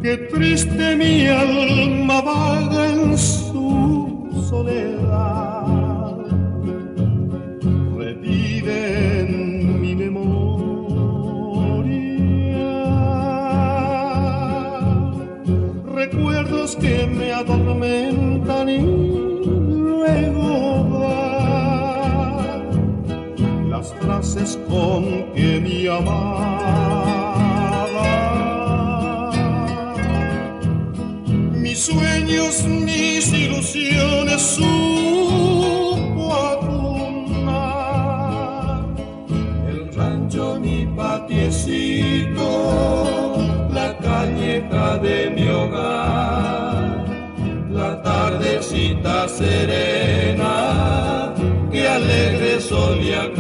Qué triste mi alma vaga en su soledad, revive en mi memoria recuerdos que me atormentan y luego van las frases con que mi amada mis sueños, mis ilusiones supo acunar. El rancho, mi patiecito, la calleja de mi hogar, la tardecita serena que alegre solía